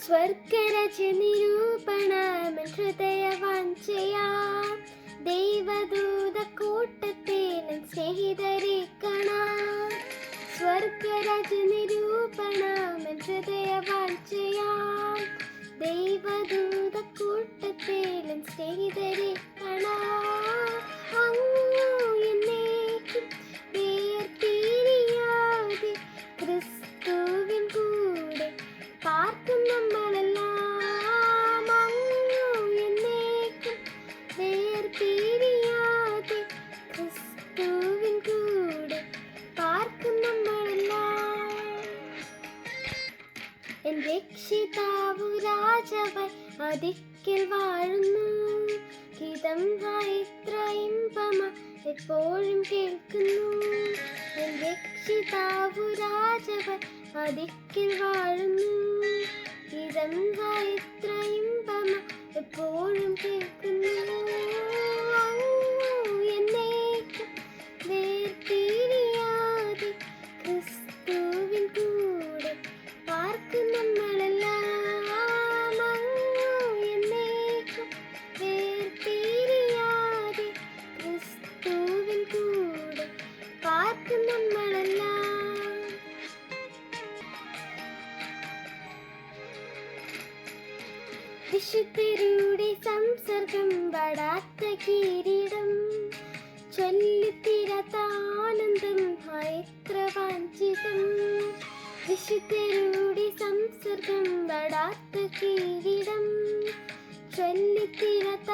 സ്വർഗരാജ്യ നിരൂപണമെൻ ഹൃദയവാഞ്ചയാം ദൈവദൂത കൂട്ടത്തേനും സ്നേഹിതരെ കാണാം. സ്വർഗരാജ്യ നിരൂപണമെൻ ഹൃദയവാഞ്ചയാം ദൈവദൂത കൂട്ടത്തേനും സ്നേഹിതരെ കാണാം. അങ്ങു എന്നേക്കും വേർപിരിയാതെ ക്രിസ്തുവിൻ കൂടെ പാർക്കും നമ്മളെല്ലാം. അങ്ങു എന്നേക്കും വേർപിരിയാതെ ക്രിസ്തുവിൻ കൂടെ പാർക്കും നമ്മളെല്ലാം. എൻ രക്ഷിതാവു രാജാവായി അതിക്കൽ വാഴുന്നു. ഗീതം ഇത്ര ഇമ്പമാ എപ്പോഴും കേൾക്കുന്നു. എൻ രക്ഷിതാവു രാജാവായി അതിക്കൽ വാഴുന്നു. ഗീതം ഇത്ര ഇമ്പമാ എപ്പോഴും കേൾക്കുന്നു. അങ്ങു എന്നേക്കും വേർപിരിയാതെ ക്രിസ്തുവിൻ കൂടെ പാർക്കും നമ്മളെല്ലാം. അങ്ങു എന്നേക്കും വേർപിരിയാതെ ക്രിസ്തുവിൻ കൂടെ പാർക്കും നമ്മളെല്ലാം. വിശുദ്ധരുടെ സംസർഗം പടാത്ത കിരീടം ചൊല്ലിത്തീരാത്ത ആനന്ദം എത്ര വാഞ്ചിതം. വിശുദ്ധരുടെ സംസർഗം പടാത്ത കിരീടം ചൊല്ലിത്തീരാത്ത